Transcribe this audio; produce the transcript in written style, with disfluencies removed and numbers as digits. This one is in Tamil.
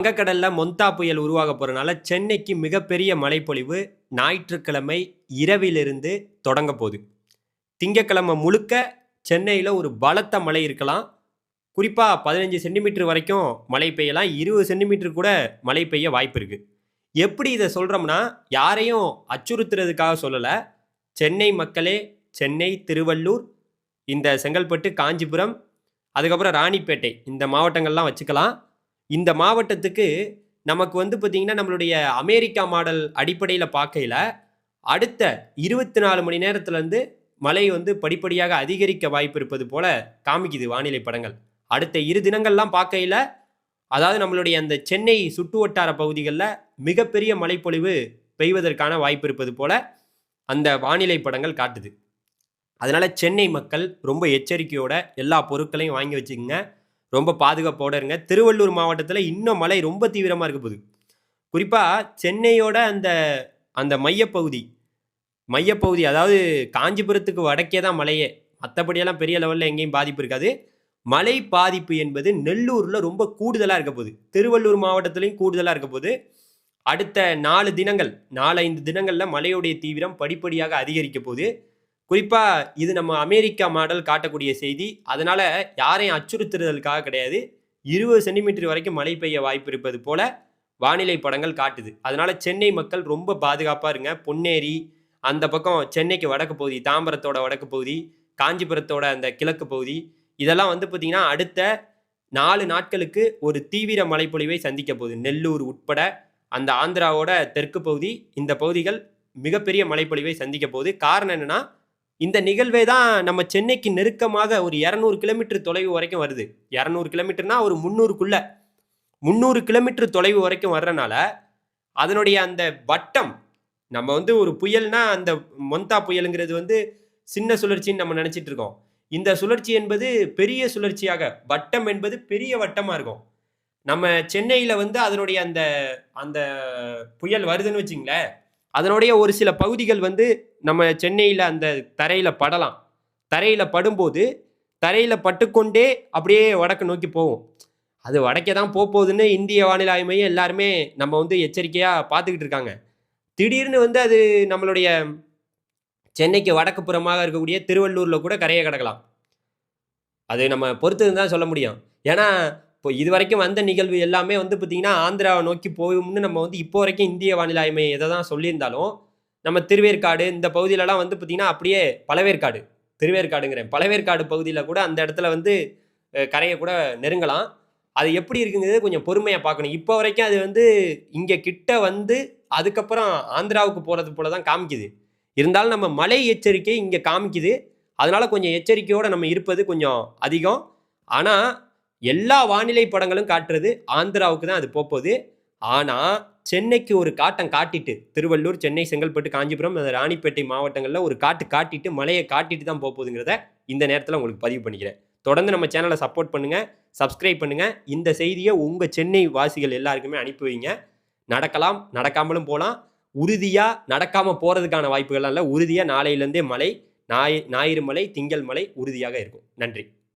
வங்கக்கடல்ல மொந்தா புயல் உருவாக போறனால சென்னைக்கு மிகப்பெரிய மழைப்பொழிவு ஞாயிற்றுக்கிழமை இரவிலிருந்து தொடங்க போகுது. திங்கட்கிழமை முழுக்க சென்னையில ஒரு பலத்த மழை இருக்கலாம். குறிப்பா 15 சென்டிமீட்டர் வரைக்கும் மழை பெய்யலாம். 20 சென்டிமீட்டர் கூட மழை பெய்ய வாய்ப்பு இருக்கு. எப்படி இத சொல்றோம்னா, யாரையும் அச்சுறுத்துறதுக்காக சொல்லல. சென்னை மக்களே, சென்னை, திருவள்ளூர், இந்த செங்கல்பட்டு, காஞ்சிபுரம், அதுக்கப்புறம் ராணிப்பேட்டை இந்த மாவட்டங்கள்லாம் வச்சுக்கலாம். இந்த மாவட்டத்துக்கு நமக்கு பார்த்தீங்கன்னா, நம்மளுடைய அமெரிக்கா மாடல் அடிப்படையில பார்க்கையில, அடுத்த 24 மணி நேரத்திலருந்து மழை படிப்படியாக அதிகரிக்க வாய்ப்பு இருப்பது போல காமிக்குது வானிலை படங்கள். அடுத்த 2 தினங்கள்லாம் பார்க்கையில, அதாவது நம்மளுடைய அந்த சென்னை சுற்றுவட்டார பகுதிகள்ல மிகப்பெரிய மழைப்பொழிவு பெய்வதற்கான வாய்ப்பு இருப்பது போல அந்த வானிலை படங்கள் காட்டுது. அதனால சென்னை மக்கள் ரொம்ப எச்சரிக்கையோட எல்லா பொருட்களையும் வாங்கி வச்சுக்கங்க. ரொம்ப பாதுகாப்போட இருங்க. திருவள்ளூர் மாவட்டத்தில் இன்னும் மழை ரொம்ப தீவிரமாக இருக்க போகுது. குறிப்பாக சென்னையோட அந்த அந்த மையப்பகுதி அதாவது காஞ்சிபுரத்துக்கு வடக்கே தான் மழையே. மற்றபடியெல்லாம் பெரிய லெவலில் எங்கேயும் பாதிப்பு இருக்காது. மழை பாதிப்பு என்பது நெல்லூரில் ரொம்ப கூடுதலாக இருக்க போகுது. திருவள்ளூர் மாவட்டத்திலையும் கூடுதலாக இருக்க போகுது. அடுத்த 4 தினங்கள் 4-5 தினங்களில் மழையுடைய தீவிரம் படிப்படியாக அதிகரிக்க போகுது. குறிப்பாக இது நம்ம அமெரிக்கா மாடல் காட்டக்கூடிய செய்தி. அதனால் யாரையும் அச்சுறுத்துறதுக்காக கிடையாது. 20 சென்டிமீட்டர் வரைக்கும் மழை பெய்ய வாய்ப்பு இருப்பது போல வானிலை படங்கள் காட்டுது. அதனால் சென்னை மக்கள் ரொம்ப பாதுகாப்பாக இருங்க. பொன்னேரி, அந்த பக்கம் சென்னைக்கு வடக்கு பகுதி, தாம்பரத்தோட வடக்கு பகுதி, காஞ்சிபுரத்தோட அந்த கிழக்கு பகுதி, இதெல்லாம் பார்த்தீங்கன்னா அடுத்த 4 நாட்களுக்கு ஒரு தீவிர மழைப்பொழிவை சந்திக்க போகுது. நெல்லூர் உட்பட அந்த ஆந்திராவோட தெற்கு பகுதி, இந்த பகுதிகள் மிகப்பெரிய மழைப்பொழிவை சந்திக்க போகுது. காரணம் என்னன்னா, இந்த நிகழ்வே தான் நம்ம சென்னைக்கு நெருக்கமாக ஒரு 200 கிலோமீட்டர் தொலைவு வரைக்கும் வருது. 200 கிலோமீட்டர்னா ஒரு 300 கிலோமீட்டர் தொலைவு வரைக்கும் வர்றனால அதனுடைய அந்த வட்டம், நம்ம ஒரு புயல்னா அந்த மொந்தா புயலுங்கிறது சின்ன சுழற்சின்னு நம்ம நினைச்சிட்டு இருக்கோம். இந்த சுழற்சி என்பது பெரிய சுழற்சியாக, வட்டம் என்பது பெரிய வட்டமா இருக்கும். நம்ம சென்னையில அதனுடைய அந்த அந்த புயல் வருதுன்னு வச்சுங்களேன், அதனுடைய ஒரு சில பகுதிகள் நம்ம சென்னையில் அந்த தரையில் படலாம். தரையில் படும்போது தரையில் பட்டுக்கொண்டே அப்படியே வடக்கு நோக்கி போகும். அது வடக்கே தான் போகுதுன்னு இந்திய வானிலை ஆய்வு மையம் எல்லாருமே நம்ம எச்சரிக்கையாக பார்த்துக்கிட்டு இருக்காங்க. திடீர்னு அது நம்மளுடைய சென்னைக்கு வடக்கு புறமாக இருக்கக்கூடிய திருவள்ளூரில் கூட கரையை கடக்கலாம். அது நம்ம பொறுத்து தான் சொல்ல முடியும். ஏன்னா இப்போ இது வரைக்கும் வந்த நிகழ்வு எல்லாமே பார்த்தீங்கன்னா ஆந்திராவை நோக்கி போகும்னு நம்ம இப்போ வரைக்கும் இந்திய வானிலை ஆய்வு மையம் எதை தான் சொல்லியிருந்தாலும், நம்ம திருவேற்காடு இந்த பகுதியிலலாம் பார்த்தீங்கன்னா அப்படியே பழவேற்காடு பகுதியில் கூட அந்த இடத்துல கரையை கூட நெருங்கலாம். அது எப்படி இருக்குங்கிறது கொஞ்சம் பொறுமையாக பார்க்கணும். இப்போ வரைக்கும் அது இங்கே கிட்ட அதுக்கப்புறம் ஆந்திராவுக்கு போகிறது போல தான் காமிக்குது. இருந்தாலும் நம்ம மழை எச்சரிக்கை இங்கே காமிக்குது. அதனால கொஞ்சம் எச்சரிக்கையோடு நம்ம இருப்பது கொஞ்சம் அதிகம். ஆனால் எல்லா வானிலை படங்களும் காட்டுறது ஆந்திராவுக்கு தான் அது போகுது. ஆனால் சென்னைக்கு ஒரு காட்டம் காட்டிட்டு, திருவள்ளூர், சென்னை, செங்கல்பட்டு, காஞ்சிபுரம், ராணிப்பேட்டை மாவட்டங்களில் ஒரு காட்டிட்டு மழையை காட்டிட்டு தான் போகுதுங்கிறத இந்த நேரத்தில் உங்களுக்கு பதிவு பண்ணிக்கிறேன். தொடர்ந்து நம்ம சேனலை சப்போர்ட் பண்ணுங்கள், சப்ஸ்கிரைப் பண்ணுங்கள். இந்த செய்தியை உங்கள் சென்னை வாசிகள் எல்லாருக்குமே அனுப்பி வைங்க. நடக்கலாம், நடக்காமலும் போகலாம். உறுதியாக நடக்காமல் போகிறதுக்கான வாய்ப்புகள்லாம் இல்லை. உறுதியாக நாளையிலேருந்தே மழை, ஞாயிறு மழை, திங்கள் மழை உறுதியாக இருக்கும். நன்றி.